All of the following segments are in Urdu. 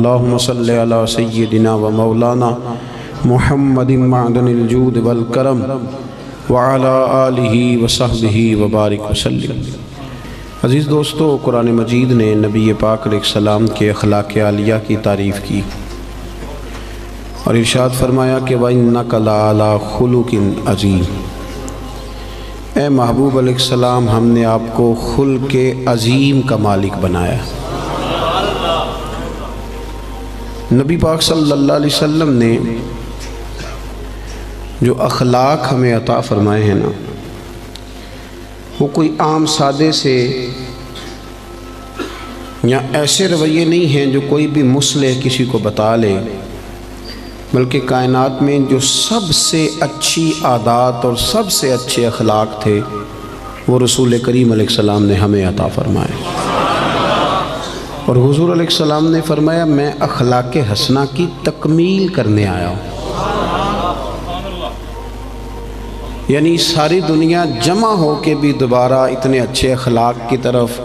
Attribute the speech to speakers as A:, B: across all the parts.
A: اللہم صلی علی سیدنا و مولانا محمد معدن الجود والکرم وعلی آلہ وصحبہ وبارک وسلم۔ عزیز دوستو، قرآن مجید نے نبی پاک علیہ السلام کے اخلاق عالیہ کی تعریف کی اور ارشاد فرمایا کہ وَإِنَّكَ لَعَلَىٰ خُلُقٍ عَظِيمٍ۔ اے محبوب علیہ السلام، ہم نے آپ کو خلق عظیم کا مالک بنایا۔ نبی پاک صلی اللہ علیہ وسلم نے جو اخلاق ہمیں عطا فرمائے ہیں نا، وہ کوئی عام سادے سے یا ایسے رویے نہیں ہیں جو کوئی بھی مصلح کسی کو بتا لے، بلکہ کائنات میں جو سب سے اچھی عادات اور سب سے اچھے اخلاق تھے وہ رسول کریم علیہ السلام نے ہمیں عطا فرمائے۔ اور حضور علیہ السلام نے فرمایا، میں اخلاق حسنہ کی تکمیل کرنے آیا ہوں۔ یعنی ساری دنیا جمع ہو کے بھی دوبارہ اتنے اچھے اخلاق کی طرف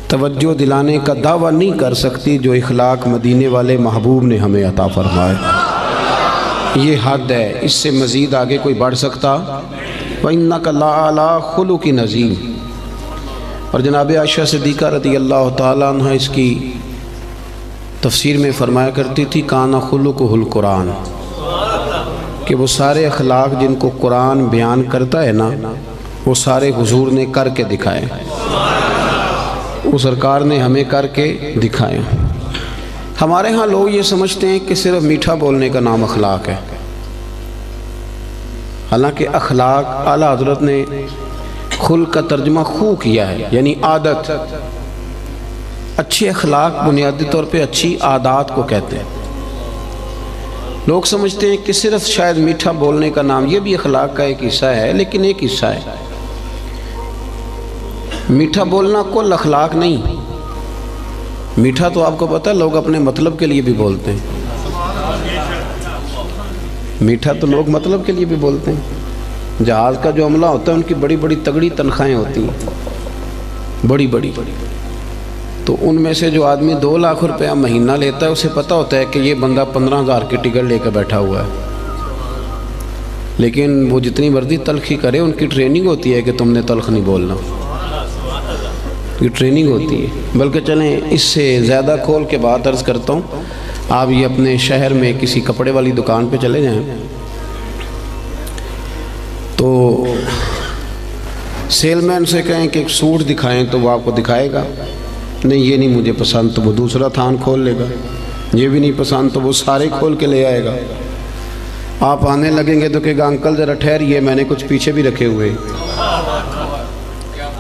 A: توجہ دلانے کا دعویٰ نہیں کر سکتی جو اخلاق مدینے والے محبوب نے ہمیں عطا فرمائے۔ یہ حد ہے، اس سے مزید آگے کوئی بڑھ سکتا؟ وَإِنَّكَ لَعَلَىٰ خُلُقٍ عَظِيمٍ۔ اور جناب عائشہ صدیقہ رضی اللہ تعالیٰ عنہ اس کی تفسیر میں فرمایا کرتی تھی، کانا خلقہ القرآن، کہ وہ سارے اخلاق جن کو قرآن بیان کرتا ہے نا، وہ سارے حضور نے کر کے دکھائے، وہ سرکار نے ہمیں کر کے دکھائے۔ ہمارے ہاں لوگ یہ سمجھتے ہیں کہ صرف میٹھا بولنے کا نام اخلاق ہے، حالانکہ اخلاق اعلیٰ حضرت نے خلق کا ترجمہ خو کیا ہے، یعنی عادت۔ اچھے اخلاق بنیادی طور پہ اچھی عادات کو کہتے ہیں۔ لوگ سمجھتے ہیں کہ صرف شاید میٹھا بولنے کا نام، یہ بھی اخلاق کا ایک حصہ ہے، لیکن ایک حصہ ہے۔ میٹھا بولنا کل اخلاق نہیں۔ میٹھا تو آپ کو پتہ ہے لوگ اپنے مطلب کے لیے بھی بولتے ہیں، میٹھا تو لوگ مطلب کے لیے بھی بولتے ہیں۔ جہاز کا جو عملہ ہوتا ہے ان کی بڑی بڑی تگڑی تنخواہیں ہوتی ہیں، بڑی بڑی، تو ان میں سے جو آدمی 2 لاکھ روپیہ مہینہ لیتا ہے اسے پتہ ہوتا ہے کہ یہ بندہ 15,000 کی ٹکٹ لے کے بیٹھا ہوا ہے، لیکن وہ جتنی مرضی تلخی کرے ان کی ٹریننگ ہوتی ہے کہ تم نے تلخ نہیں بولنا، یہ ٹریننگ ہوتی ہے۔ بلکہ چلیں اس سے زیادہ کھول کے بات عرض کرتا ہوں، آپ یہ اپنے شہر میں کسی کپڑے والی دکان پہ چلے جائیں تو سیل مین سے کہیں کہ ایک سوٹ دکھائیں تو وہ آپ کو دکھائے گا، نہیں یہ نہیں مجھے پسند تو وہ دوسرا تھان کھول لے گا، یہ بھی نہیں پسند تو وہ سارے کھول کے لے آئے گا۔ آپ آنے لگیں گے تو کہے گا انکل ذرا ٹھہریے، میں نے کچھ پیچھے بھی رکھے ہوئے،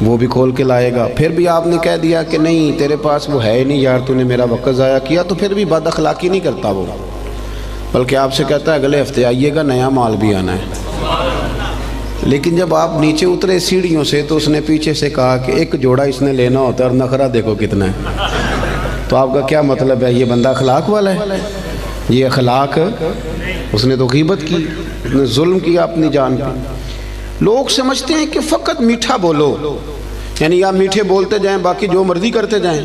A: وہ بھی کھول کے لائے گا۔ پھر بھی آپ نے کہہ دیا کہ نہیں تیرے پاس وہ ہے ہی نہیں یار، تو نے میرا وقت ضائع کیا، تو پھر بھی بد اخلاقی نہیں کرتا وہ، بلکہ آپ سے کہتا ہے اگلے ہفتے آئیے گا، نیا مال بھی آنا ہے۔ لیکن جب آپ نیچے اترے سیڑھیوں سے تو اس نے پیچھے سے کہا کہ ایک جوڑا اس نے لینا ہوتا ہے اور نخرہ دیکھو کتنا ہے، تو آپ کا کیا مطلب ہے؟ یہ بندہ اخلاق والا ہے؟ یہ اخلاق، اس نے تو غیبت کی، اس نے ظلم کیا اپنی جان پہ۔ لوگ سمجھتے ہیں کہ فقط میٹھا بولو، یعنی آپ میٹھے بولتے جائیں باقی جو مرضی کرتے جائیں۔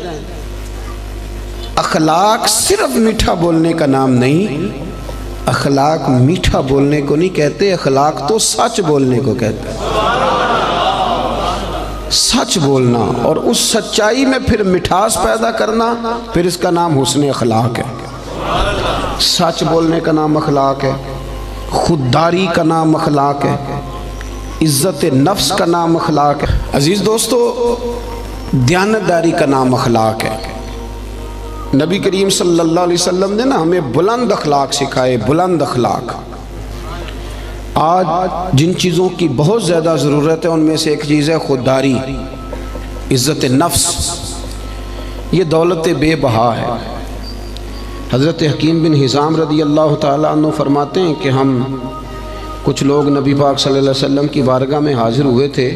A: اخلاق صرف میٹھا بولنے کا نام نہیں، اخلاق میٹھا بولنے کو نہیں کہتے، اخلاق تو سچ بولنے کو کہتے ہیں۔ سچ بولنا اور اس سچائی میں پھر مٹھاس پیدا کرنا، پھر اس کا نام حسن اخلاق ہے۔ سچ بولنے کا نام اخلاق ہے، خودداری کا نام اخلاق ہے، عزت نفس کا نام اخلاق ہے۔ عزیز دوستو، دیانتداری کا نام اخلاق ہے۔ نبی کریم صلی اللہ علیہ وسلم نے نا ہمیں بلند اخلاق سکھائے، بلند اخلاق۔ آج جن چیزوں کی بہت زیادہ ضرورت ہے ان میں سے ایک چیز ہے خودداری، عزت نفس۔ یہ دولت بے بہا ہے۔ حضرت حکیم بن حزام رضی اللہ تعالیٰ عنہ فرماتے ہیں کہ ہم کچھ لوگ نبی پاک صلی اللہ علیہ وسلم کی بارگاہ میں حاضر ہوئے تھے،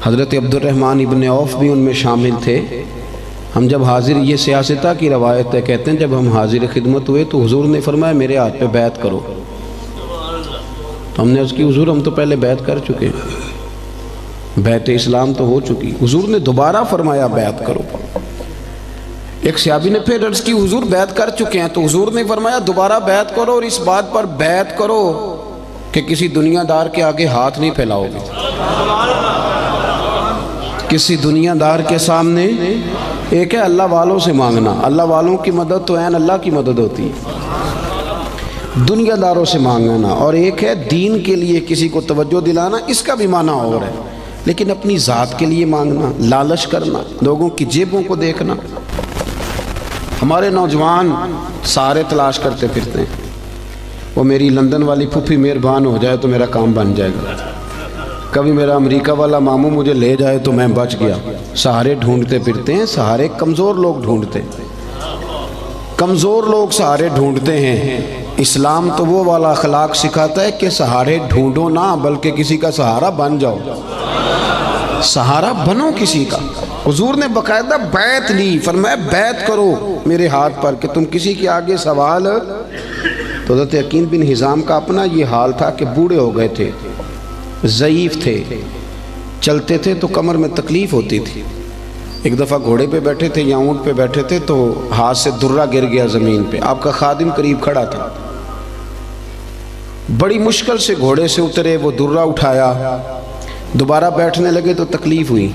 A: حضرت عبد الرحمن ابن عوف بھی ان میں شامل تھے۔ ہم جب حاضر، یہ سیاستہ کی روایت ہے، کہتے ہیں جب ہم حاضر خدمت ہوئے تو حضور نے فرمایا میرے ہاتھ پہ بیعت کرو، تو ہم نے اس کی حضور ہم تو پہلے بیعت کر چکے ہیں، بیعت اسلام تو ہو چکی۔ حضور نے دوبارہ فرمایا بیعت کرو۔ ایک صحابی نے پھر عرض کی حضور بیعت کر چکے ہیں، تو حضور نے فرمایا دوبارہ بیعت کرو اور اس بات پر بیعت کرو کہ کسی دنیا دار کے آگے ہاتھ نہیں پھیلاؤ گے، کسی دنیا دار کے سامنے۔ ایک ہے اللہ والوں سے مانگنا، اللہ والوں کی مدد تو عین اللہ کی مدد ہوتی ہے، دنیا داروں سے مانگنا، اور ایک ہے دین کے لیے کسی کو توجہ دلانا، اس کا بھی معنی اور ہے، لیکن اپنی ذات کے لیے مانگنا، لالچ کرنا، لوگوں کی جیبوں کو دیکھنا۔ ہمارے نوجوان سارے تلاش کرتے پھرتے ہیں، وہ میری لندن والی پھوپھی مہربان ہو جائے تو میرا کام بن جائے گا، کبھی میرا امریکہ والا ماموں مجھے لے جائے تو میں بچ گیا۔ سہارے ڈھونڈتے پھرتے ہیں، سہارے کمزور لوگ ڈھونڈتے ہیں، کمزور لوگ سہارے ڈھونڈتے ہیں۔ اسلام تو وہ والا اخلاق سکھاتا ہے کہ سہارے ڈھونڈو نہ بلکہ کسی کا سہارا بن جاؤ، سہارا بنو کسی کا۔ حضور نے باقاعدہ بیعت لی، فرمایا بیعت کرو میرے ہاتھ پر کہ تم کسی کے آگے سوال۔ تو حضرت حکیم بن حزام کا اپنا یہ حال تھا کہ بوڑھے ہو گئے تھے، ضعیف تھے، چلتے تھے تو کمر میں تکلیف ہوتی تھی۔ ایک دفعہ گھوڑے پہ بیٹھے تھے یا اونٹ پہ بیٹھے تھے تو ہاتھ سے درہ گر گیا زمین پہ، آپ کا خادم قریب کھڑا تھا، بڑی مشکل سے گھوڑے سے اترے، وہ درہ اٹھایا، دوبارہ بیٹھنے لگے تو تکلیف ہوئی،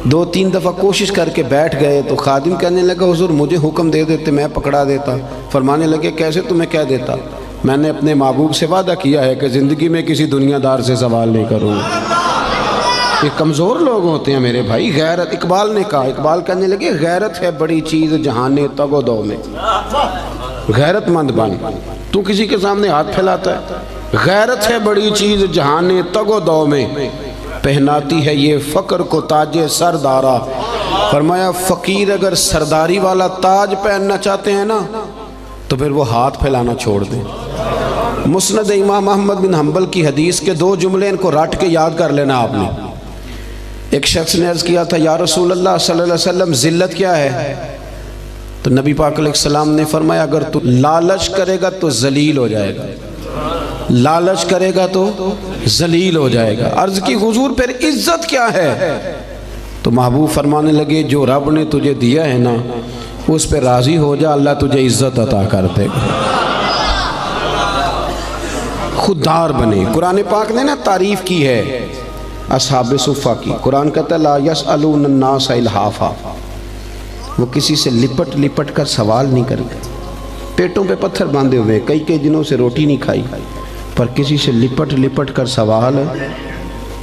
A: 2-3 دفعہ کوشش کر کے بیٹھ گئے تو خادم کہنے لگا حضور مجھے حکم دے دیتے میں پکڑا دیتا۔ فرمانے لگے کیسے تمہیں کہہ دیتا؟ میں نے اپنے محبوب سے وعدہ کیا ہے کہ زندگی میں کسی دنیا دار سے سوال نہیں کروں۔ یہ کمزور لوگ ہوتے ہیں میرے بھائی۔ غیرت، اقبال نے کہا، اقبال کہنے لگے غیرت ہے بڑی چیز جہانے تگ و دو میں، غیرت مند بن، تو کسی کے سامنے ہاتھ پھیلاتا ہے۔ غیرت ہے بڑی چیز جہانے تگ و دو میں، پہناتی ہے یہ فقر کو تاج سردارا۔ فرمایا فقیر اگر سرداری والا تاج پہننا چاہتے ہیں نا تو پھر وہ ہاتھ پھیلانا چھوڑ دیں۔ مسند امام احمد بن حنبل کی حدیث کے 2 جملے ان کو رٹ کے یاد کر لینا آپ نے۔ ایک شخص نے عرض کیا تھا یا رسول اللہ صلی اللہ علیہ وسلم ذلت کیا ہے؟ تو نبی پاک علیہ السلام نے فرمایا اگر تو لالچ کرے گا تو ذلیل ہو جائے گا، لالچ کرے گا تو ذلیل ہو جائے گا۔ عرض کی حضور پھر عزت کیا ہے؟ تو محبوب فرمانے لگے جو رب نے تجھے دیا ہے نا اس پہ راضی ہو جا، اللہ تجھے عزت عطا کر دے گا۔ خوددار بنے۔ قرآن پاک نے نا تعریف کی ہے اصحاب صفہ کی، قرآن کہتا ہے لا یسألون الناس الحافا، وہ کسی سے لپٹ لپٹ کر سوال نہیں کرتے، پیٹوں پہ پتھر باندھے ہوئے، کئی دنوں سے روٹی نہیں کھائی، پر کسی سے لپٹ لپٹ کر سوال ہے،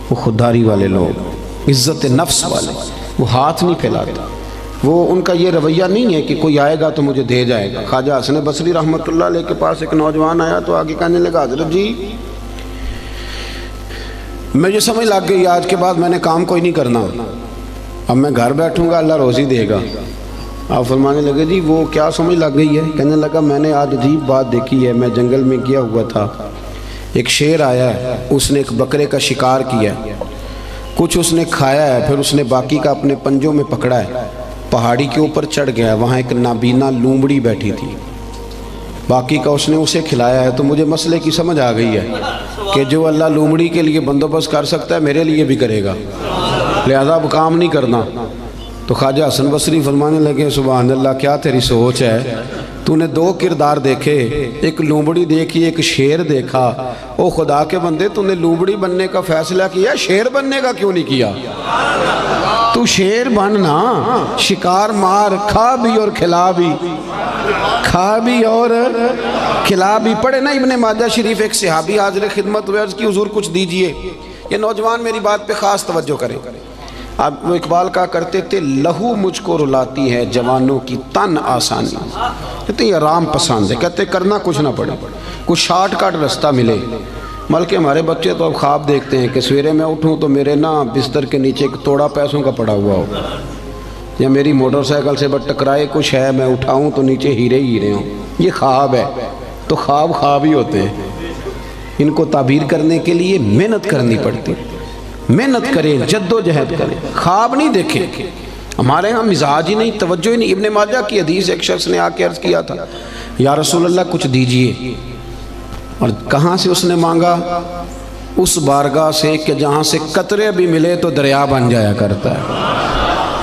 A: وہ خودداری والے لوگ، عزت نفس والے، وہ ہاتھ نہیں پھیلاتے، وہ ان کا یہ رویہ نہیں ہے کہ کوئی آئے گا تو مجھے دے جائے گا۔ خواجہ حسن بصری رحمۃ اللہ علیہ کے پاس ایک نوجوان آیا تو آگے کہنے لگا حضرت جی مجھے سمجھ لگ گئی آج کے بعد میں نے کام کوئی نہیں کرنا، اب میں گھر بیٹھوں گا اللہ روزی دے گا۔ آپ فرمانے لگے جی وہ کیا سمجھ لگ گئی ہے؟ کہنے لگا میں نے آج عجیب بات دیکھی ہے، میں جنگل میں گیا ہوا تھا، ایک شیر آیا ہے، اس نے ایک بکرے کا شکار کیا، کچھ اس نے کھایا ہے، پھر اس نے باقی کا اپنے پنجوں میں پکڑا ہے، پہاڑی کے اوپر چڑھ گیا، وہاں ایک نابینا لومڑی بیٹھی تھی، باقی کا اس نے اسے کھلایا ہے۔ تو مجھے مسئلے کی سمجھ آ گئی ہے کہ جو اللہ لومڑی کے لیے بندوبست کر سکتا ہے میرے لیے بھی کرے گا، لہذا اب کام نہیں کرنا۔ تو خواجہ حسن بصری فرمانے لگے سبحان اللہ کیا تیری سوچ ہے، تو نے 2 کردار دیکھے، ایک لومڑی دیکھی ایک شیر دیکھا، او خدا کے بندے تو نے لومڑی بننے کا فیصلہ کیا، شیر بننے کا کیوں نہیں کیا؟ تو شیر بننا، شکار مار، کھا بھی اور کھلا بھی، کھا بھی اور کھلا بھی۔ پڑھے نا ابن ماجہ شریف، ایک صحابی حاضر خدمت ہوئے، عرض کی حضور کچھ دیجئے۔ یہ نوجوان میری بات پہ خاص توجہ کریں۔ اب وہ اقبال کہا کرتے تھے لہو مجھ کو رلاتی ہے جوانوں کی تن آسانی، کہتے یہ آرام پسند ہے، کہتے کرنا کچھ نہ پڑے، کچھ شارٹ کٹ رستہ ملے۔ بلکہ ہمارے بچے تو اب خواب دیکھتے ہیں کہ سویرے میں اٹھوں تو میرے نا بستر کے نیچے ایک توڑا پیسوں کا پڑا ہوا ہو، یا میری موٹر سائیکل سے بس ٹکرائے کچھ ہے، میں اٹھاؤں تو نیچے ہیرے ہیرے ہوں۔ یہ خواب ہے، تو خواب خواب ہی ہوتے ہیں، ان کو تعبیر کرنے کے لیے محنت کرنی پڑتی، محنت کریں، جد و جہد کریں، خواب نہیں دیکھیں۔ ہمارے ہاں مزاج ہی نہیں، توجہ ہی نہیں۔ ابن ماجہ کی حدیث، ایک شخص نے آ کے عرض کیا تھا یا رسول اللہ کچھ دیجئے، اور کہاں سے اس نے مانگا؟ اس بارگاہ سے کہ جہاں سے قطرے بھی ملے تو دریا بن جایا کرتا ہے۔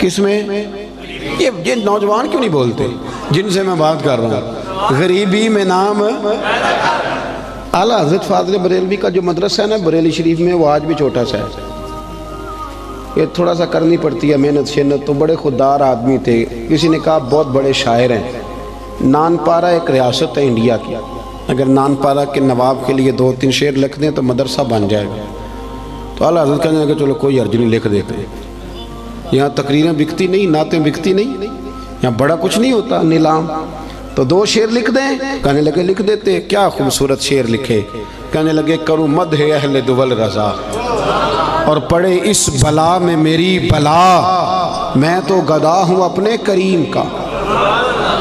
A: کس میں؟ یہ نوجوان کیوں نہیں بولتے جن سے میں بات کر رہا ہوں؟ غریبی میں نام اعلیٰ حضرت فاضل بریلوی کا جو مدرسہ ہے نا بریلی شریف میں، وہ آج بھی چھوٹا سا ہے. یہ تھوڑا سا کرنی پڑتی ہے محنت شنت. تو بڑے خوددار آدمی تھے. کسی نے کہا بہت بڑے شاعر ہیں. نان پارہ ایک ریاست ہے انڈیا کی. اگر نان پارہ کے نواب کے لیے 2-3 شعر لکھ دیں تو مدرسہ بن جائے گا. تو اعلیٰ حضرت کہنے لگے چلو کوئی حرج نہیں، لکھ دیتے ہیں. یہاں تقریریں بکتی نہیں، نعتیں بکتی نہیں، یہاں بڑا کچھ نہیں ہوتا نیلام. تو 2 شعر لکھ دیں. کہنے لگے لکھ دیتے. کیا خوبصورت شعر لکھے. کہنے لگے کروں مدح اہل دول رضا اور پڑے اس بلا میں میری بلا، میں تو گدا ہوں اپنے کریم کا،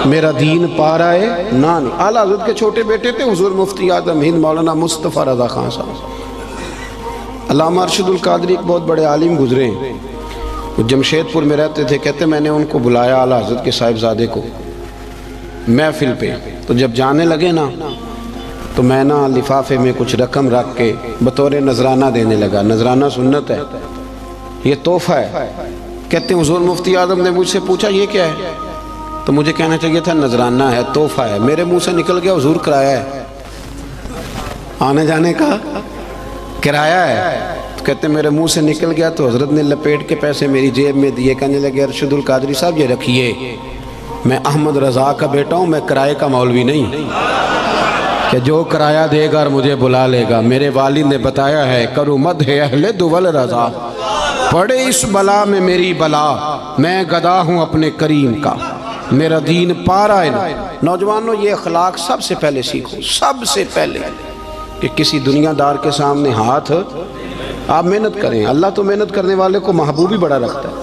A: میرا دین پا رہا ہے نان. اعلیٰ حضرت کے چھوٹے بیٹے تھے حضور مفتی اعظم ہند مولانا مصطفیٰ رضا خان صاحب. علامہ ارشد القادری ایک بہت بڑے عالم گزرے ہیں. وہ جمشید پور میں رہتے تھے. کہتے میں نے ان کو بلایا اعلیٰ حضرت کے صاحبزادے کو محفل پہ. تو جب جانے لگے نا تو میں نا لفافے میں کچھ رقم رکھ کے بطور نذرانہ دینے لگا. نذرانہ سنت ہے، یہ تحفہ ہے. کہتے ہیں حضور مفتی اعظم نے مجھ سے پوچھا یہ کیا ہے؟ تو مجھے کہنا چاہیے تھا نذرانہ ہے، تحفہ ہے. میرے منہ سے نکل گیا حضور کرایہ ہے، آنے جانے کا کرایہ ہے. تو کہتے ہیں میرے منہ سے نکل گیا تو حضرت نے لپیٹ کے پیسے میری جیب میں دیے. کہنے لگے ارشد القادری صاحب یہ رکھیے، میں احمد رضا کا بیٹا ہوں، میں کرائے کا مولوی نہیں کہ جو کرایہ دے گا اور مجھے بلا لے گا. میرے والد نے بتایا ہے کرو مدح اہل دول رضا، پڑے اس بلا میں میری بلا، میں گدا ہوں اپنے کریم کا، میرا دین پارا ہے. نوجوانوں یہ اخلاق سب سے پہلے سیکھو، سب سے پہلے کہ کسی دنیا دار کے سامنے ہاتھ. آپ محنت کریں، اللہ تو محنت کرنے والے کو محبوب ہی بڑا رکھتا ہے.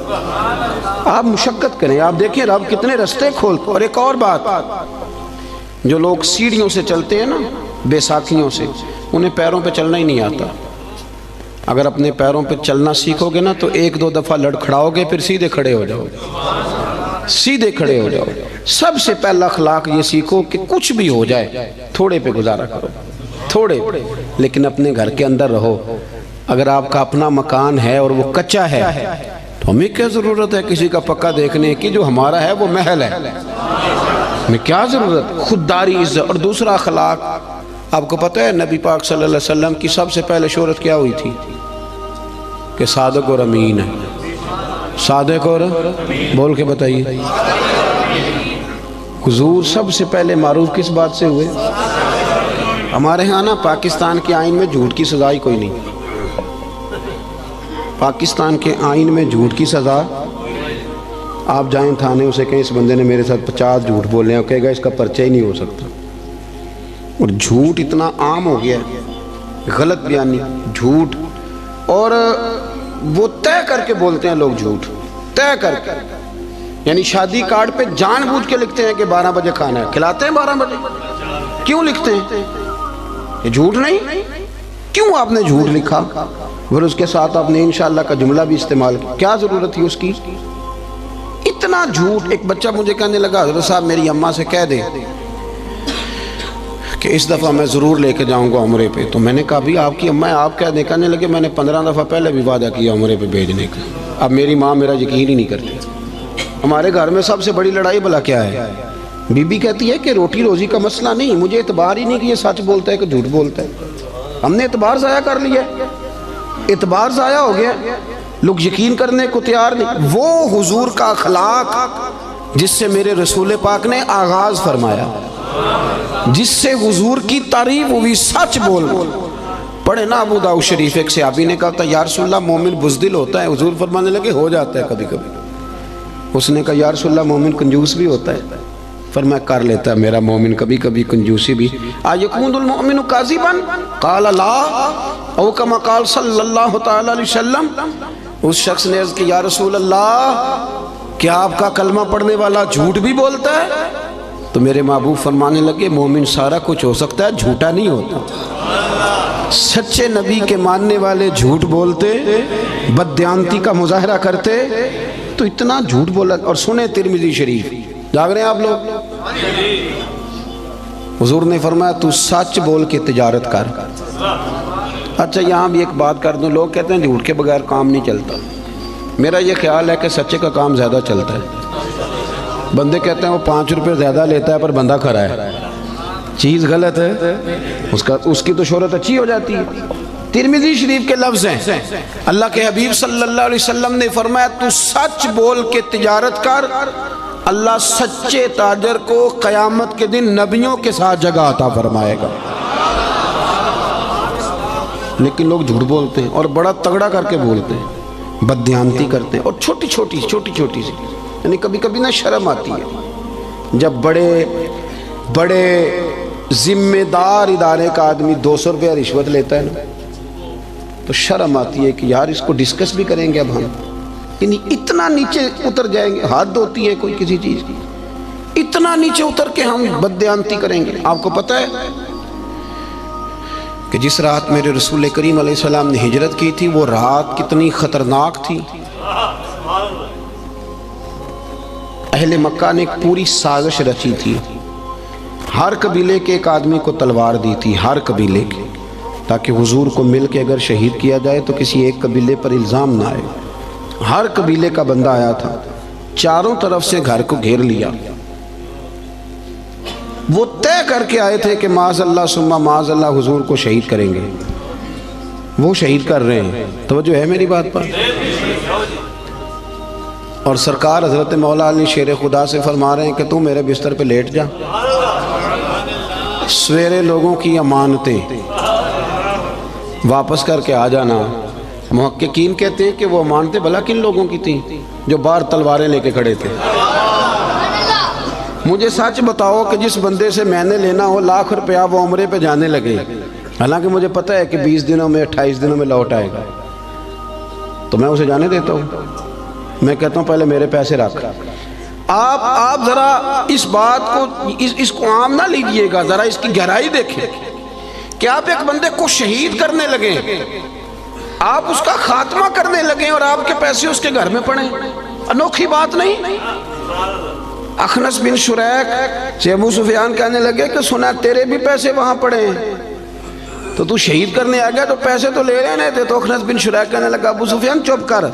A: آپ مشقت کریں، آپ دیکھیں رب کتنے رستے کھولتے. اور ایک اور بات، جو لوگ سیڑھیوں سے چلتے ہیں نا، بے ساکھیوں سے، انہیں پیروں پہ چلنا ہی نہیں آتا. اگر اپنے پیروں پہ چلنا سیکھو گے نا تو 1-2 دفعہ لڑکھڑاؤ گے، پھر سیدھے کھڑے ہو جاؤ گے، سیدھے کھڑے ہو جاؤ. سب سے پہلا اخلاق یہ سیکھو کہ کچھ بھی ہو جائے تھوڑے پہ گزارا کرو، تھوڑے، لیکن اپنے گھر کے اندر رہو. اگر آپ کا اپنا مکان ہے اور وہ کچا ہے تو ہمیں کیا ضرورت ہے کسی کا پکا دیکھنے کی؟ جو ہمارا ہے وہ محل ہے، ہمیں کیا ضرورت؟ خودداری، عزت. اور دوسرا اخلاق، آپ کو پتہ ہے نبی پاک صلی اللہ علیہ وسلم کی سب سے پہلے شہرت کیا ہوئی تھی؟ کہ صادق اور امین ہے. صادق اور بول کے بتائیے. حضور سب سے پہلے معروف کس بات سے ہوئے؟ ہمارے ہاں نا پاکستان کے آئین میں جھوٹ کی سزا ہی کوئی نہیں. پاکستان کے آئین میں جھوٹ کی سزا، آپ جائیں تھانے اسے کہیں اس بندے نے میرے ساتھ 50 جھوٹ بولے ہیں، کہے گا اس کا پرچہ ہی نہیں ہو سکتا. اور جھوٹ اتنا عام ہو گیا ہے، غلط بیانی، جھوٹ. اور وہ طے کر کے بولتے ہیں لوگ جھوٹ، طے کر کے. یعنی شادی کارڈ پہ جان بوجھ کے لکھتے ہیں کہ 12 بجے کھانا ہے، کھلاتے ہیں 12 بجے. کیوں لکھتے ہیں؟ یہ جھوٹ نہیں؟ کیوں آپ نے جھوٹ لکھا؟ پھر اس کے ساتھ آپ نے انشاءاللہ کا جملہ بھی استعمال کیا، کیا ضرورت تھی اس کی؟ اتنا جھوٹ. ایک بچہ مجھے کہنے لگا حضرت صاحب میری اماں سے کہہ دے کہ اس دفعہ میں ضرور لے کے جاؤں گا عمرے پہ. تو میں نے کہا بھی آپ کی اماں آپ کہہ دیں. کہنے لگے میں نے 15 دفعہ پہلے بھی وعدہ کیا عمرے پہ بھیجنے کا، اب میری ماں میرا یقین ہی نہیں کرتی. ہمارے گھر میں سب سے بڑی لڑائی بھلا کیا ہے؟ بی بی کہتی ہے کہ روٹی روزی کا مسئلہ نہیں، مجھے اعتبار ہی نہیں کہ یہ سچ بولتا ہے کہ جھوٹ بولتا ہے. ہم نے اعتبار ضائع کر لیا، اعتبار ضائع ہو گیا، لوگ یقین کرنے کو تیار نہیں. وہ حضور کا اخلاق جس سے میرے رسول پاک نے آغاز فرمایا، جس سے حضور کی تعریف ہوئی، سچ بول. پڑھے نا ابو داؤد شریف، ایک صحابی نے کہا تھا یا رسول اللہ مومن بزدل ہوتا ہے. حضور فرمانے لگے ہو جاتا ہے کبھی کبھی. اس نے کہا یا رسول اللہ مومن کنجوس بھی ہوتا ہے. فرمایا کر لیتا ہے میرا مومن کبھی کبھی کنجوسی بھی. آیکون المؤمن کاذبا قال لا او کما قال صلی اللہ تعالی علیہ وسلم. اس شخص نے عرض کی یا رسول اللہ کیا آپ کا کلمہ پڑھنے والا جھوٹ بھی بولتا ہے؟ تو میرے محبوب فرمانے لگے مومن سارا کچھ ہو سکتا ہے، جھوٹا نہیں ہوتا. سچے نبی کے ماننے والے جھوٹ بولتے، بددیانتی کا مظاہرہ کرتے. تو اتنا جھوٹ بولا. اور سنیں ترمذی شریف، جاگ رہے ہیں آپ لوگ؟ حضور نے فرمایا تو سچ بول کے تجارت کر. اچھا یہاں بھی ایک بات کر دوں، لوگ کہتے ہیں جھوٹ کے بغیر کام نہیں چلتا. میرا یہ خیال ہے کہ سچے کا کام زیادہ چلتا ہے. بندے کہتے ہیں وہ 5 روپے زیادہ لیتا ہے پر بندہ کھرا ہے، چیز غلط ہے، اس کی تو شہرت اچھی ہو جاتی ہے. ترمذی شریف کے لفظ ہیں، اللہ کے حبیب صلی اللہ علیہ وسلم نے فرمایا تو سچ بول کے تجارت کر، اللہ سچے تاجر کو قیامت کے دن نبیوں کے ساتھ جگہ عطا فرمائے گا. لیکن لوگ جھوٹ بولتے ہیں اور بڑا تگڑا کر کے بولتے ہیں، بددیانتی کرتے ہیں، اور چھوٹی چھوٹی سی، یعنی کبھی کبھی نا شرم آتی ہے جب بڑے ذمہ دار ادارے کا آدمی 200 روپیہ رشوت لیتا ہے نا، تو شرم آتی ہے کہ یار اس کو ڈسکس بھی کریں گے اب ہم، یعنی اتنا نیچے اتر جائیں گے، حد ہوتی ہے کوئی کسی چیز کی، اتنا نیچے اتر کے ہم بددیانتی کریں گے. آپ کو پتہ ہے کہ جس رات میرے رسول کریم علیہ السلام نے ہجرت کی تھی وہ رات کتنی خطرناک تھی. اہل مکہ نے ایک پوری سازش رچی تھی، ہر قبیلے کے ایک آدمی کو تلوار دی تھی، ہر قبیلے کے، تاکہ حضور کو مل کے اگر شہید کیا جائے تو کسی ایک قبیلے پر الزام نہ آئے. ہر قبیلے کا بندہ آیا تھا، چاروں طرف سے گھر کو گھیر لیا. وہ طے کر کے آئے تھے کہ معاذ اللہ ثم معاذ اللہ حضور کو شہید کریں گے. وہ شہید کر رہے ہیں، توجہ ہے میری بات پر. اور سرکار حضرت مولا علی شیر خدا سے فرما رہے ہیں کہ تو میرے بستر پہ لیٹ جا، سویرے لوگوں کی امانتیں واپس کر کے آ جانا. محققین کہتے ہیں کہ وہ امانتیں بھلا کن لوگوں کی تھیں؟ جو باہر تلواریں لے کے کھڑے تھے. مجھے سچ بتاؤ کہ جس بندے سے میں نے لینا ہو لاکھ روپیہ وہ عمرے پہ جانے لگے، حالانکہ مجھے پتہ ہے کہ 20 دنوں میں 28 دنوں میں لوٹ آئے گا، تو میں اسے جانے دیتا ہوں؟ میں کہتا ہوں پہلے میرے پیسے رکھ. آپ ذرا اس بات کو اس کو عام نہ لیجئے گا، ذرا اس کی گہرائی دیکھیں کہ آپ ایک بندے کو شہید کرنے لگیں، آپ اس کا خاتمہ کرنے لگیں اور آپ کے پیسے اس کے گھر میں پڑیں. انوکھی بات نہیں. اخنس بن شریک سے ابو سفیان کہنے لگے کہ سنا تیرے بھی پیسے وہاں پڑے ہیں، تو شہید کرنے آ گیا تو پیسے تو لے رہے تھے. تو اخنس بن شریک کہنے لگا ابو سفیان چپ کر،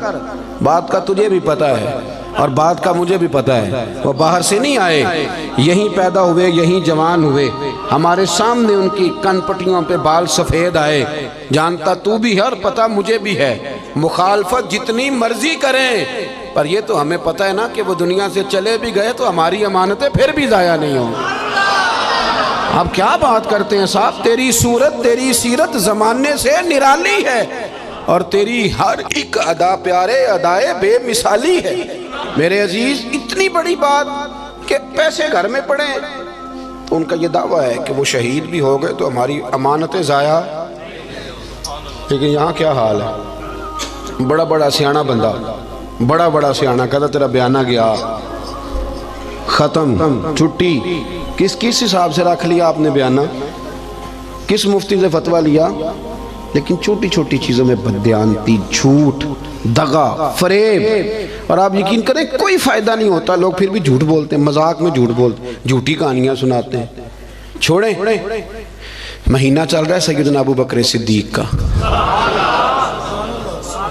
A: بات کا تجھے بھی پتہ ہے اور بات کا مجھے بھی پتہ ہے. وہ باہر سے نہیں آئے، یہیں پیدا ہوئے، یہیں جوان ہوئے، ہمارے سامنے ان کی کن پٹیوں پہ بال سفید آئے. جانتا تو بھی ہے اور پتہ مجھے بھی ہے، مخالفت جتنی مرضی کریں پر یہ تو ہمیں پتہ ہے نا کہ وہ دنیا سے چلے بھی گئے تو ہماری امانتیں پھر بھی ضائع نہیں ہوں. آپ کیا بات کرتے ہیں صاحب؟ تیری صورت تیری سیرت زمانے سے نرالی ہے اور تیری ہر ایک ادا پیارے ادائے بے مثالی ہے. میرے عزیز اتنی بڑی بات کہ پیسے گھر میں پڑے، تو ان کا یہ دعویٰ ہے کہ وہ شہید بھی ہو گئے تو ہماری امانتیں ضائع. لیکن یہاں کیا حال ہے؟ بڑا سیاںہ بندہ، بڑا سیاںہ کہتا تیرا بیانہ گیا، ختم، چھٹی. کس حساب سے رکھ لیا آپ نے بیانہ؟ کس مفتی سے فتویٰ لیا؟ لیکن چھوٹی چھوٹی چیزوں میں بددیانتی، جھوٹ، دغا، فریب. اور آپ یقین کریں کوئی فائدہ نہیں ہوتا، لوگ پھر بھی جھوٹ بولتے ہیں، مذاق میں جھوٹ بولتے ہیں، جھوٹی کہانیاں سناتے ہیں. چھوڑیں، مہینہ چل رہا ہے سیدنا ابو بکر صدیق کا.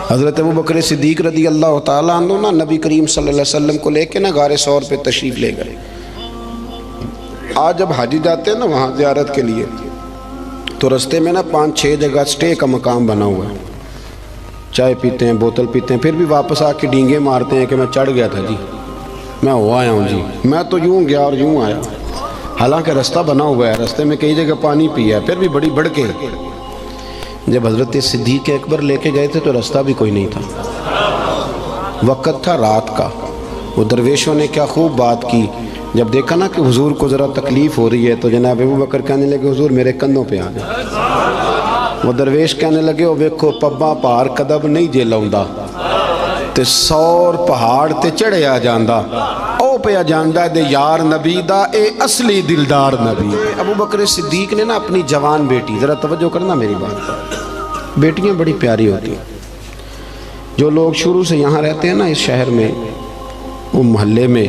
A: حضرت ابو بکر صدیق رضی اللہ تعالیٰ عنہ نا نبی کریم صلی اللہ علیہ وسلم کو لے کے نا غار ثور پہ تشریف لے گئے. آج جب حاجی جاتے ہیں نا وہاں زیارت کے لیے تو رستے میں نا 5-6 جگہ سٹے کا مقام بنا ہوا ہے. چائے پیتے ہیں، بوتل پیتے ہیں، پھر بھی واپس آ کے ڈینگے مارتے ہیں کہ میں چڑھ گیا تھا جی، میں ہو آیا ہوں جی، میں تو یوں گیا اور یوں آیا. حالانکہ رستہ بنا ہوا ہے، رستے میں کئی جگہ پانی پیا ہے، پھر بھی بڑی بڑھ کے. جب حضرت صدیق اکبر لے کے گئے تھے تو رستہ بھی کوئی نہیں تھا، وقت تھا رات کا. وہ درویشوں نے کیا خوب بات کی. جب دیکھا نا کہ حضور کو ذرا تکلیف ہو رہی ہے تو جناب ابو بکر کہنے لگے حضور میرے کندھوں پہ آ جائیں. وہ درویش کہنے لگے او ویکھو پبا پار کدب نہیں جے لاؤندا تے 100 پہاڑ تے چڑھیا جاندا، او پیا جاندا دے یار نبی دا اے اصلی دلدار نبی. ابو بکر صدیق نے نا اپنی جوان بیٹی، ذرا توجہ کرنا میری بات پر، بیٹیاں بڑی پیاری ہوتی ہیں. جو لوگ شروع سے یہاں رہتے ہیں نا اس شہر میں، وہ محلے میں،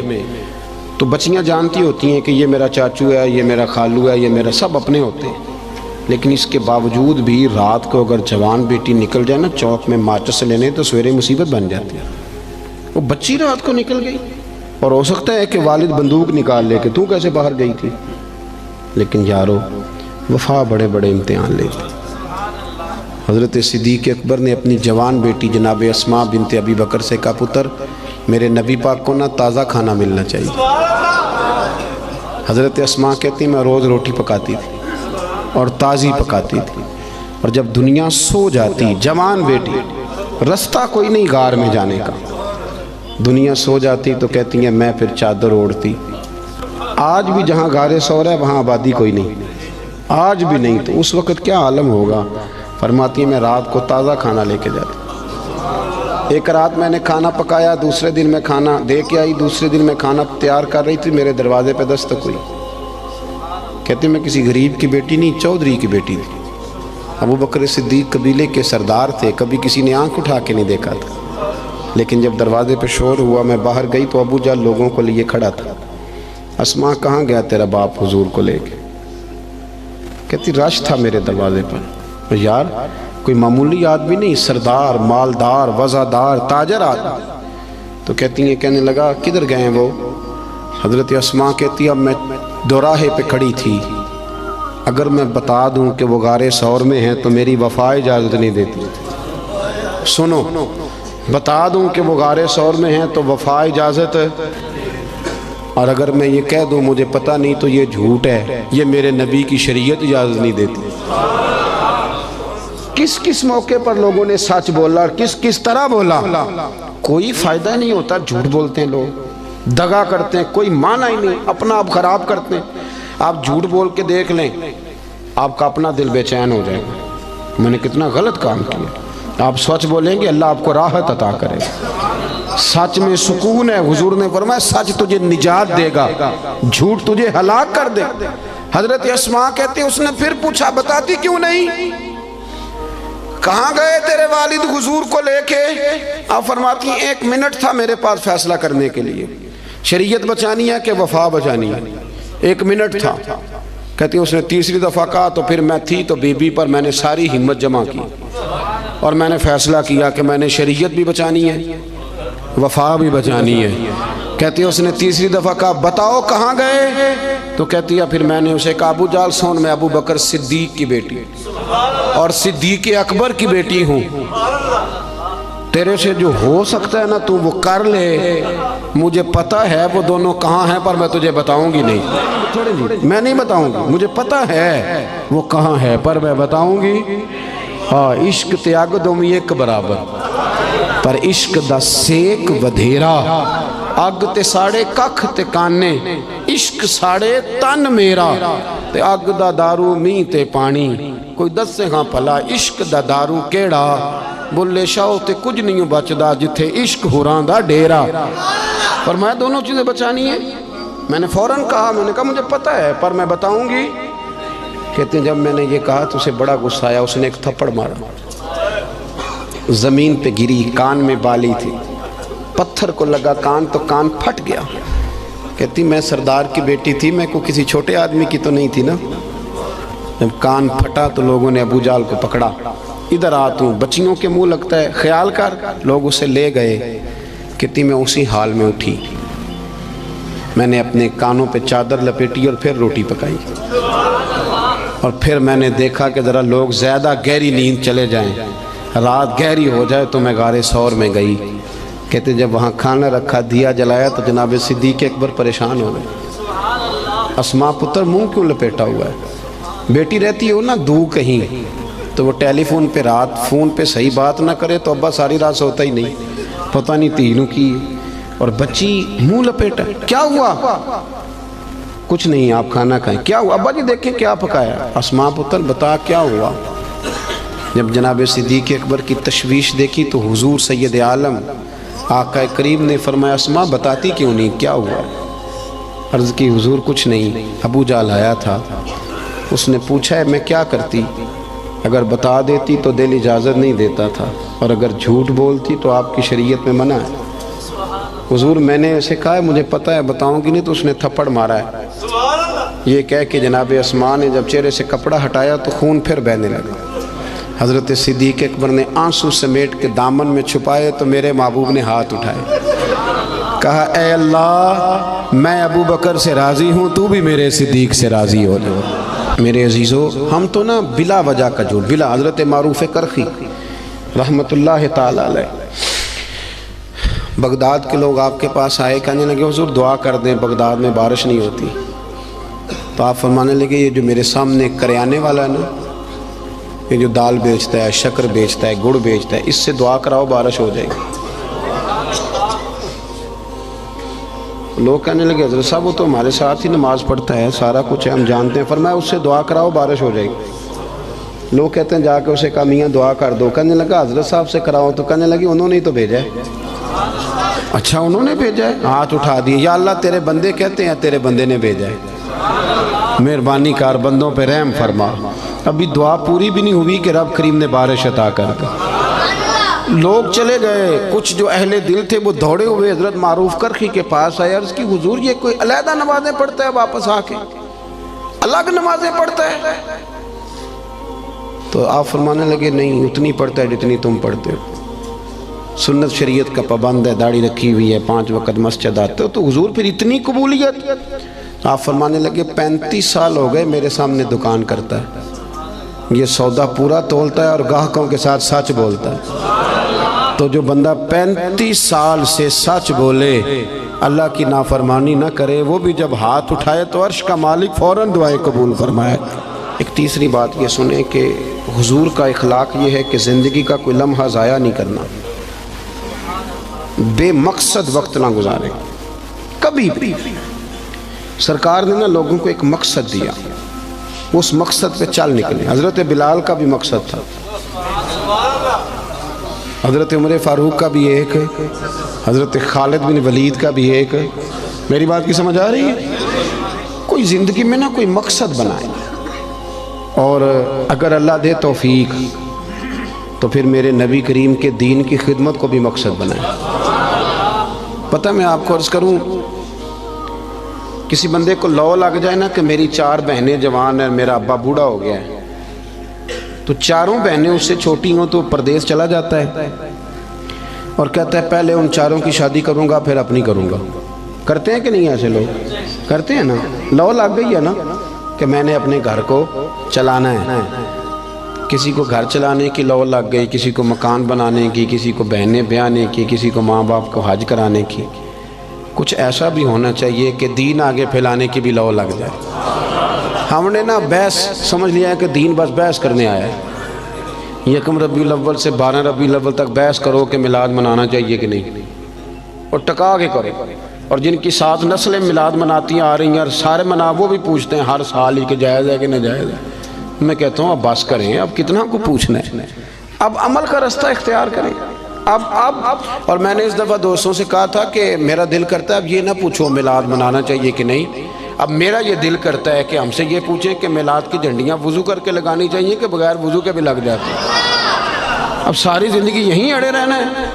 A: تو بچیاں جانتی ہوتی ہیں کہ یہ میرا چاچو ہے، یہ میرا خالو ہے، یہ میرا، سب اپنے ہوتے ہیں. لیکن اس کے باوجود بھی رات کو اگر جوان بیٹی نکل جائے نا چوک میں ماچس لینے تو سویرے مصیبت بن جاتی ہے. وہ بچی رات کو نکل گئی، اور ہو سکتا ہے کہ والد بندوق نکال لے کہ تو کیسے باہر گئی تھی، لیکن یارو وفا بڑے بڑے امتحان لیتی۔ حضرت صدیق اکبر نے اپنی جوان بیٹی جناب اسماء بنت ابی بکر سے کہا پتر میرے نبی پاک کو نہ تازہ کھانا ملنا چاہیے۔ حضرت اسماء کہتی میں روز روٹی پکاتی تھی اور تازی پکاتی تھی، اور جب دنیا سو جاتی، جوان بیٹی، رستہ کوئی نہیں غار میں جانے کا، دنیا سو جاتی تو کہتی ہیں میں پھر چادر اوڑھتی۔ آج بھی جہاں غار ثور ہے وہاں آبادی کوئی نہیں، آج بھی نہیں، تو اس وقت کیا عالم ہوگا؟ فرماتی ہے میں رات کو تازہ کھانا لے کے جاتی۔ ایک رات میں نے کھانا پکایا، دوسرے دن میں کھانا دے کے آئی، دوسرے دن میں کھانا تیار کر رہی تھی، میرے دروازے پہ دستک ہوئی۔ کہتے میں کسی غریب کی بیٹی نہیں، چودھری کی بیٹی تھی۔ ابو بکر صدیق قبیلے کے سردار تھے، کبھی کسی نے آنکھ اٹھا کے نہیں دیکھا تھا، لیکن جب دروازے پہ شور ہوا میں باہر گئی تو ابو جان لوگوں کو لیے کھڑا تھا۔ اسماء کہاں گیا تیرا باپ حضور کو لے کے؟ کہتی رش تھا میرے دروازے پر۔ یار کوئی معمولی آدمی نہیں، سردار، مالدار، وزادار، تاجر آدمی۔ تو کہتی ہیں کہنے لگا کدھر گئے ہیں وہ؟ حضرت اسماء کہتی اب میں دوراہے پہ کھڑی تھی، اگر میں بتا دوں کہ وہ غار ثور میں ہیں تو میری وفا اجازت نہیں دیتی۔ سنو، بتا دوں کہ وہ غار ثور میں ہیں تو وفا اجازت، اور اگر میں یہ کہہ دوں مجھے پتہ نہیں تو یہ جھوٹ ہے، یہ میرے نبی کی شریعت اجازت نہیں دیتی۔ کس کس موقع پر لوگوں نے سچ بولا اور کس کس طرح بولا، کوئی فائدہ نہیں ہوتا، جھوٹ بولتے ہیں لوگ، دغا کرتے ہیں، کوئی معنی ہی نہیں، اپنا آپ خراب کرتے ہیں۔ آپ جھوٹ بول کے دیکھ لیں، آپ کا اپنا دل بے چین ہو جائے گا، میں نے کتنا غلط کام کیا۔ آپ سچ بولیں گے اللہ آپ کو راحت عطا کرے گا، سچ میں سکون ہے۔ حضور نے فرمایا سچ تجھے نجات دے گا، جھوٹ تجھے ہلاک کر دے۔ حضرت اسماء کہتے اس نے پھر پوچھا بتاتی کیوں نہیں؟ کہاں گئے تیرے والد حضور کو لے کے؟ آپ فرماتی ہیں 1 منٹ تھا میرے پاس فیصلہ کرنے کے لیے، شریعت بچانی ہے کہ وفا بچانی ہے، 1 منٹ تھا۔ کہتی اس نے تیسری دفعہ کہا تو پھر میں تھی تو بی بی پر میں نے ساری ہمت جمع کی اور میں نے فیصلہ کیا کہ میں نے شریعت بھی بچانی ہے، وفا بھی بچانی ہے۔ کہتی اس نے تیسری دفعہ کہا بتاؤ کہاں گئے؟ تو کہتی ہے پھر میں نے اسے کہا ابو جال سون میں ابو بکر صدیق کی بیٹی اور صدیق اکبر کی بیٹی ہوں، تیرے سے جو ہو سکتا ہے نا تو وہ کر لے، مجھے پتہ ہے وہ دونوں کہاں ہیں پر میں تجھے بتاؤں گی نہیں، میں نہیں بتاؤں گی، مجھے پتہ ہے وہ کہاں ہے پر میں بتاؤں گی۔ ہاں عشق تے اگ دومی ایک برابر، پر عشق دا سیک ودھیرا، اگ تے ساڑے ککھ تے کانے، عشق ساڑے تن میرا، تے اگ دا دارو می تے پانی، کوئی دس سے ہاں پھلا عشق دا دارو کیڑا، بلے شاو تے کچھ نہیں بچدا جتھے عشق ہوراں دا ڈیرا۔ فرمایا دونوں چیزیں بچانی ہیں۔ میں نے فوراً کہا، میں نے کہا مجھے پتہ ہے پر میں بتاؤں گی۔ کہتے ہیں جب میں نے یہ کہا تو اسے بڑا غصہ آیا، اس نے ایک تھپڑ مارا، زمین پہ گری، کان میں بالی تھی، پتھر کو لگا کان تو کان پھٹ گیا۔ کہتی میں سردار کی بیٹی تھی، میں کوئی کسی چھوٹے آدمی کی تو نہیں تھی نا۔ جب کان پھٹا تو لوگوں نے ابو جال کو پکڑا، ادھر آ تو بچیوں کے منہ لگتا ہے، خیال کر، لوگ اسے لے گئے۔ کہتی میں اسی حال میں اٹھی، میں نے اپنے کانوں پہ چادر لپیٹی اور پھر روٹی پکائی، اور پھر میں نے دیکھا کہ ذرا لوگ زیادہ گہری نیند چلے جائیں، رات گہری ہو جائے تو میں غار ثور میں گئی۔ کہتے جب وہاں کھانا رکھا، دیا جلایا تو جناب صدیق اکبر پریشان ہو گئے، اسماء پتر منہ کیوں لپیٹا ہوا ہے؟ بیٹی رہتی ہو نا دو کہیں تو وہ ٹیلی فون پہ رات فون پہ صحیح بات نہ کرے تو ابا ساری رات سوتا ہی نہیں، پتہ نہیں تینوں کی، اور بچی منہ لپیٹا، کیا ہوا؟ کچھ نہیں آپ کھانا کھائیں۔ کیا ہوا ابا جی؟ دیکھیں کیا پکایا۔ اسماء پتر بتا کیا ہوا؟ جب جناب صدیق اکبر کی تشویش دیکھی تو حضور سید عالم آقا کریم نے فرمایا اسماء بتاتی کیوں نہیں، کیا ہوا؟ عرض کی حضور کچھ نہیں، ابو جال آیا تھا، اس نے پوچھا ہے میں کیا کرتی، اگر بتا دیتی تو دل اجازت نہیں دیتا تھا، اور اگر جھوٹ بولتی تو آپ کی شریعت میں منع ہے۔ حضور میں نے اسے کہا ہے مجھے پتہ ہے بتاؤں گی نہیں، تو اس نے تھپڑ مارا ہے۔ یہ کہہ کہ جناب اسماء نے جب چہرے سے کپڑا ہٹایا تو خون پھر بہنے لگا۔ حضرت صدیق اکبر نے آنسو سمیٹ کے دامن میں چھپائے تو میرے محبوب نے ہاتھ اٹھائے، کہا اے اللہ میں ابو بکر سے راضی ہوں، تو بھی میرے صدیق سے راضی ہو جاؤ۔ میرے عزیزو، ہم تو نا بلا وجہ کا جھوٹ، بلا حضرت معروف کرخی رحمت اللہ تعالی علیہ، بغداد کے لوگ آپ کے پاس آئے، کہنے لگے حضور دعا کر دیں، بغداد میں بارش نہیں ہوتی۔ تو آپ فرمانے لگے یہ جو میرے سامنے کریانے والا ہے نا، یہ جو دال بیچتا ہے، شکر بیچتا ہے، گڑ بیچتا ہے، اس سے دعا کراؤ بارش ہو جائے گی۔ لوگ کہنے لگے حضرت صاحب وہ تو ہمارے ساتھ ہی نماز پڑھتا ہے، سارا کچھ ہے، ہم جانتے ہیں۔ فرمایا اس سے دعا کراؤ بارش ہو جائے گی۔ لوگ کہتے ہیں جا کے اسے کہا میاں دعا کر دو، کہنے لگا حضرت صاحب سے کراؤ، تو کہنے لگی انہوں نے ہی تو بھیجا ہے۔ اچھا انہوں نے بھیجا ہے؟ ہاتھ اٹھا دیے، یا اللہ تیرے بندے کہتے ہیں تیرے بندے نے بھیجا ہے، مہربانی کار بندوں پہ رحم فرما۔ ابھی دعا پوری بھی نہیں ہوئی کہ رب کریم نے بارش عطا کر دی۔ لوگ چلے گئے، کچھ جو اہل دل تھے وہ دوڑے ہوئے حضرت معروف کرخی کے پاس آئے، عرض کی حضور یہ کوئی علیحدہ نمازیں پڑھتا ہے، واپس آ کے الگ نمازیں پڑھتا ہے؟ تو آپ فرمانے لگے نہیں، اتنی پڑھتا ہے جتنی تم پڑھتے ہو، سنت شریعت کا پابند ہے، داڑھی رکھی ہوئی ہے، 5 وقت مسجد آتے ہو، تو حضور پھر اتنی قبولیت؟ آپ فرمانے لگے 35 سال ہو گئے میرے سامنے دکان کرتا ہے، یہ سودا پورا تولتا ہے اور گاہکوں کے ساتھ سچ بولتا ہے۔ تو جو بندہ 35 سال سے سچ بولے، اللہ کی نافرمانی نہ کرے، وہ بھی جب ہاتھ اٹھائے تو عرش کا مالک فوراً دعائیں قبول فرمائے۔ ایک تیسری بات یہ سنیں کہ حضور کا اخلاق یہ ہے کہ زندگی کا کوئی لمحہ ضائع نہیں کرنا، بے مقصد وقت نہ گزارے کبھی بھی۔ سرکار نے نا لوگوں کو ایک مقصد دیا، اس مقصد پہ چل نکلے۔ حضرت بلال کا بھی مقصد تھا، حضرت عمر فاروق کا بھی ایک، حضرت خالد بن ولید کا بھی ایک۔ میری بات کی سمجھ آ رہی ہے؟ کوئی زندگی میں نا کوئی مقصد بنائے، اور اگر اللہ دے توفیق تو پھر میرے نبی کریم کے دین کی خدمت کو بھی مقصد بنائے۔ پتہ میں آپ کو عرض کروں، کسی بندے کو لو لگ جائے نا کہ میری 4 بہنیں جوان ہیں، میرا ابا بوڑھا ہو گیا ہے، تو 4 بہنیں اس سے چھوٹی ہوں تو پردیس چلا جاتا ہے اور کہتا ہے پہلے ان 4 کی شادی کروں گا پھر اپنی کروں گا۔ کرتے ہیں کہ نہیں ایسے لوگ؟ کرتے ہیں نا، لو لگ گئی ہے نا کہ میں نے اپنے گھر کو چلانا ہے۔ کسی کو گھر چلانے کی لو لگ گئی، کسی کو مکان بنانے کی، کسی کو بہنیں بیانے کی، کسی کو ماں باپ کو حج کرانے کی۔ کچھ ایسا بھی ہونا چاہیے کہ دین آگے پھیلانے کی بھی لو لگ جائے۔ ہم نے نا بحث سمجھ لیا ہے کہ دین بس بحث کرنے آیا ہے، 1 ربیع الاول سے 12 ربیع الاول تک بحث کرو کہ میلاد منانا چاہیے کہ نہیں، اور ٹکا کے کرو۔ اور جن کی 7 نسلیں میلاد مناتی آ رہی ہیں اور سارے منا، وہ بھی پوچھتے ہیں ہر سال ہی کہ جائز ہے کہ ناجائز ہے۔ میں کہتا ہوں اب بس کریں، اب کتنا کو پوچھنا ہے، اب عمل کا رستہ اختیار کریں۔ اب اور میں نے اس دفعہ دوستوں سے کہا تھا کہ میرا دل کرتا ہے اب یہ نہ پوچھو میلاد منانا چاہیے کہ نہیں، اب میرا یہ دل کرتا ہے کہ ہم سے یہ پوچھیں کہ میلاد کی جھنڈیاں وضو کر کے لگانی چاہیے کہ بغیر وضو کے بھی لگ جاتی ہیں۔ اب ساری زندگی یہیں اڑے رہنا ہے،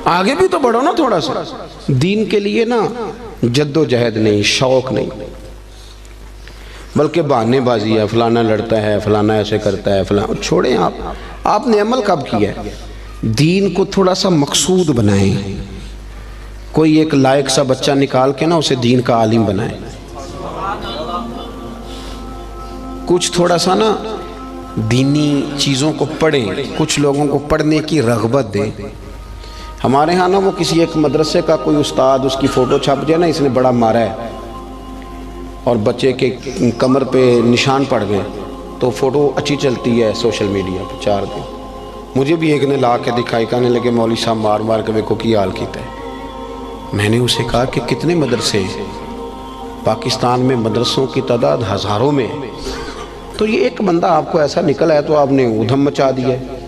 A: آگے بھی تو بڑھو نا تھوڑا سا۔ دین کے لیے نا جد و جہد نہیں، شوق نہیں، بلکہ بہانے بازی ہے، فلانا لڑتا ہے، فلانا ایسے کرتا ہے، فلانا۔ چھوڑیں، آپ نے عمل کب کیا ہے؟ دین کو تھوڑا سا مقصود بنائیں، کوئی ایک لائق سا بچہ نکال کے نا اسے دین کا عالم بنائیں، کچھ تھوڑا سا نا دینی چیزوں کو پڑھیں، کچھ لوگوں کو پڑھنے کی رغبت دیں۔ ہمارے ہاں نا وہ کسی ایک مدرسے کا کوئی استاد، اس کی فوٹو چھپ جائے نا اس نے بڑا مارا ہے اور بچے کے کمر پہ نشان پڑ گئے تو فوٹو اچھی چلتی ہے سوشل میڈیا پہ 4 دن۔ مجھے بھی ایک نے لا کے دکھائی، کہنے لگے مولوی صاحب مار مار کے ویکھو کی حال کیتا ہے۔ میں نے اسے کہا کہ کتنے مدرسے ہیں پاکستان میں؟ مدرسوں کی تعداد ہزاروں میں ہے، تو یہ ایک بندہ آپ کو ایسا نکلا ہے تو آپ نے ادھم مچا دیا ہے۔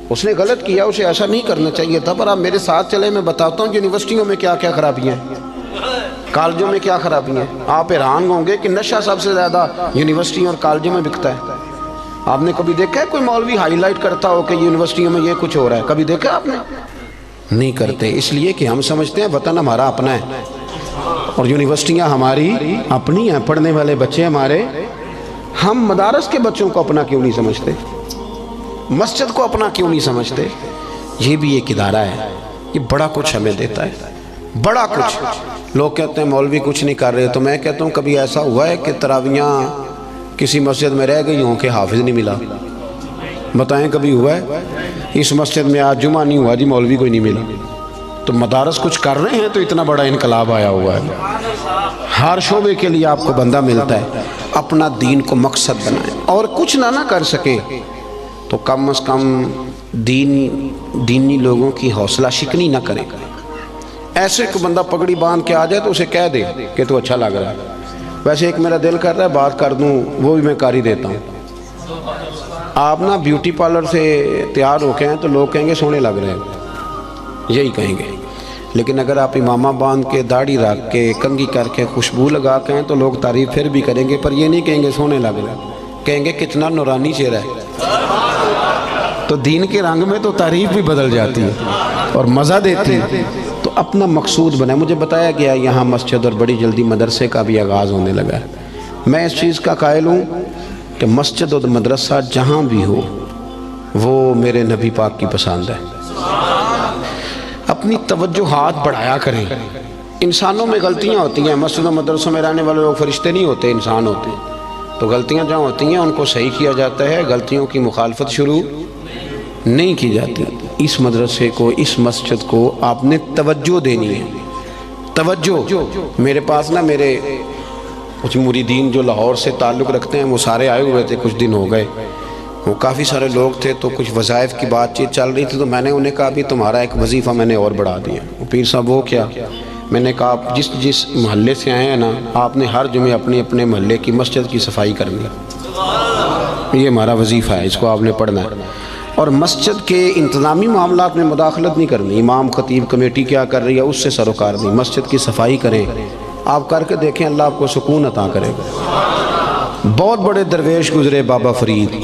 A: اس نے غلط کیا، اسے ایسا نہیں کرنا چاہیے تھا۔ پر آپ میرے ساتھ چلے، میں بتاتا ہوں یونیورسٹیوں میں کیا کیا خرابیاں ہیں، کالجوں میں کیا خرابیاں ہیں۔ آپ حیران ہوں گے کہ نشہ سب سے زیادہ یونیورسٹیوں اور کالجوں میں بکتا ہے۔ آپ نے کبھی دیکھا ہے کوئی مولوی ہائی لائٹ کرتا ہو کہ یونیورسٹیوں میں یہ کچھ ہو رہا ہے؟ کبھی دیکھا آپ نے؟ نہیں کرتے، اس لیے کہ ہم سمجھتے ہیں وطن ہمارا اپنا ہے اور یونیورسٹیاں ہماری اپنی ہیں، پڑھنے والے بچے ہمارے۔ ہم مدارس کے بچوں کو اپنا کیوں نہیں سمجھتے؟ مسجد کو اپنا کیوں نہیں سمجھتے؟ یہ بھی ایک ادارہ ہے، یہ بڑا کچھ ہمیں دیتا ہے، بڑا کچھ۔ لوگ کہتے ہیں مولوی کچھ نہیں کر رہے، تو میں کہتا ہوں کبھی ایسا ہوا ہے کہ تراویحاں کسی مسجد میں رہ گئی ہوں کہ حافظ نہیں ملا؟ بتائیں کبھی ہوا ہے؟ اس مسجد میں آج جمعہ نہیں ہوا جی، مولوی کوئی نہیں ملا۔ تو مدارس کچھ کر رہے ہیں تو اتنا بڑا انقلاب آیا ہوا ہے۔ ہر شعبے کے لیے آپ کو بندہ ملتا ہے۔ اپنا دین کو مقصد بنائیں، اور کچھ نہ کر سکے تو کم از کم دینی لوگوں کی حوصلہ شکنی نہ کریں۔ ایسے کہ بندہ پگڑی باندھ کے آ جائے تو اسے کہہ دے کہ تو اچھا لگ رہا ہے، ویسے ایک میرا دل کر رہا ہے بات کر دوں، وہ بھی میں کر ہی دیتا ہوں۔ آپ نا بیوٹی پارلر سے تیار ہو کے ہیں تو لوگ کہیں گے سونے لگ رہے ہیں، یہی کہیں گے۔ لیکن اگر آپ امامہ باندھ کے، داڑھی رکھ کے، کنگھی کر کے، خوشبو لگا کے ہیں تو لوگ تعریف پھر بھی کریں گے، پر یہ نہیں کہیں گے سونے لگ رہے ہیں، کہیں گے کتنا نورانی چہرہ ہے۔ تو دین کے رنگ میں تو تعریف بھی بدل جاتی ہے اور مزہ دیتی ہے۔ تو اپنا مقصود بنائے۔ مجھے بتایا گیا یہاں مسجد اور بڑی جلدی مدرسے کا بھی آغاز ہونے لگا ہے۔ میں اس چیز کا قائل ہوں کہ مسجد اور مدرسہ جہاں بھی ہو وہ میرے نبی پاک کی پسند ہے۔ اپنی توجہات بڑھایا کریں۔ انسانوں میں غلطیاں ہوتی ہیں، مسجد و مدرسوں میں رہنے والے لوگ فرشتے نہیں ہوتے، انسان ہوتے ہیں۔ تو غلطیاں جہاں ہوتی ہیں ان کو صحیح کیا جاتا ہے، غلطیوں کی مخالفت شروع نہیں کی جاتی۔ اس مدرسے کو، اس مسجد کو آپ نے توجہ دینی ہے۔ توجہ۔ میرے پاس نا میرے کچھ مریدین جو لاہور سے تعلق رکھتے ہیں وہ سارے آئے ہوئے تھے، کچھ دن ہو گئے، وہ کافی سارے لوگ تھے، تو کچھ وظائف کی بات چیت چل رہی تھی، تو میں نے انہیں کہا بھی تمہارا ایک وظیفہ میں نے اور بڑھا دیا۔ وہ پیر صاحب وہ کیا؟ میں نے کہا آپ جس محلے سے آئے ہیں نا، آپ نے ہر جمعے اپنے محلے کی مسجد کی صفائی کرنی ہے، یہ ہمارا وظیفہ ہے، اس کو آپ نے پڑھنا ہے۔ اور مسجد کے انتظامی معاملات میں مداخلت نہیں کرنی، امام خطیب کمیٹی کیا کر رہی ہے اس سے سروکار نہیں، مسجد کی صفائی کریں۔ آپ کر کے دیکھیں، اللہ آپ کو سکون عطا کرے گا۔ بہت بڑے درویش گزرے، بابا فرید،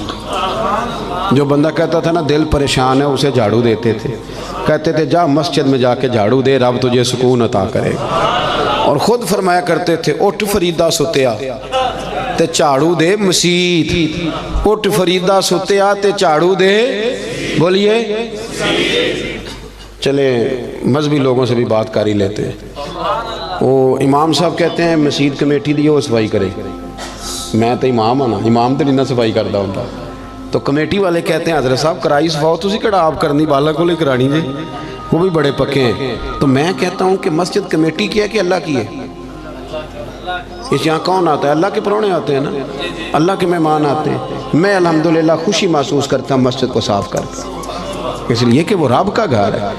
A: جو بندہ کہتا تھا نا دل پریشان ہے اسے جھاڑو دیتے تھے، کہتے تھے جا مسجد میں جا کے جھاڑو دے، رب تجھے سکون عطا کرے گا۔ اور خود فرمایا کرتے تھے اٹھ فریدہ ستیا تے جھاڑو دے مسیت، اٹھ فریدہ ستیا تے جھاڑو دے، بولیے۔ چلے مذہبی لوگوں سے بھی بات کر ہی لیتے ہیں۔ وہ امام صاحب کہتے ہیں مسجد کمیٹی دی وہ صفائی کرے، میں تو امام ہوں نا، امام تو نہیں صفائی کرتا ہوتا۔ تو کمیٹی والے کہتے ہیں حضرت صاحب کرائی صفاؤ تسی کڑا آپ کرنی، بالا کو لے کرانی جی، وہ بھی بڑے پکے ہیں۔ تو میں کہتا ہوں کہ مسجد کمیٹی کی ہے کہ اللہ کی ہے؟ اس یہاں کون آتا ہے؟ اللہ کے پرونے آتے ہیں نا، اللہ کے مہمان آتے ہیں۔ میں الحمدللہ خوشی محسوس کرتا ہوں مسجد کو صاف کر کے، اس لیے کہ وہ رب کا گھر ہے۔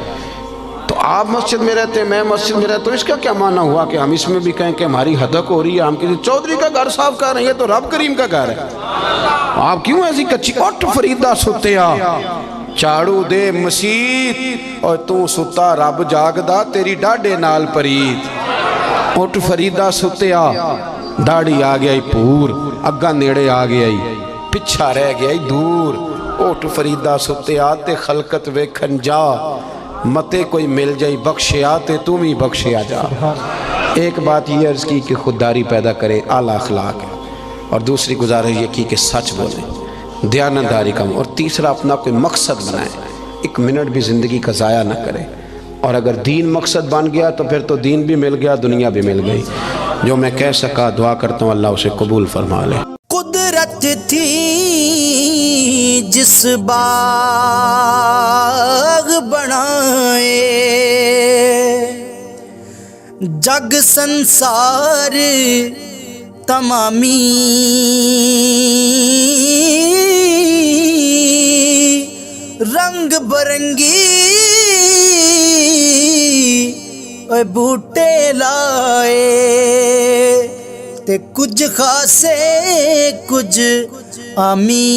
A: تو آپ مسجد میں رہتے ہیں، میں مسجد میں رہتا ہوں، اس کا کیا معنی ہوا کہ ہم اس میں بھی کہیں کہ ہماری حدق ہو رہی ہے، ہم کسی چودھری کا گھر صاف کر رہے ہیں، تو رب کریم کا گھر ہے۔ آپ کیوں ایسی کچی؟ اٹھ فریدہ ستیا جھاڑو دے مسیت، اور تو ستا رب جاگدا تیری ڈاڈے نال پرید۔ اٹھ فریدہ ستیا، داڑھی آ گیا پور، اگا نیڑے آ گیا پچھا رہ گیا دور۔ اٹھ فریدہ ستیا تے خلقت ویکھن جا، متے کوئی مل جائی بخشیا تے تم ہی بخشیا جا۔ ایک بات یہ عرض کی کہ خودداری پیدا کرے، اعلیٰ اخلاق ہے، اور دوسری گزارش یہ کی کہ سچ بولیں، دیانتداری کم، اور تیسرا اپنا کوئی مقصد بنائیں، ایک منٹ بھی زندگی کا ضائع نہ کریں۔ اور اگر دین مقصد بن گیا تو پھر تو دین بھی مل گیا، دنیا بھی مل گئی۔ جو میں کہہ سکا دعا کرتا ہوں اللہ اسے قبول فرما لے۔
B: قدرت تھی جس باغ بنائے، جگ سنسار تمامی، رنگ برنگی اے بوٹے لائے، تے کچھ خاصے کچھ عامی،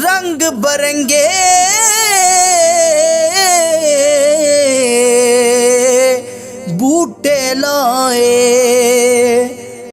B: رنگ برنگے بوٹے لائے۔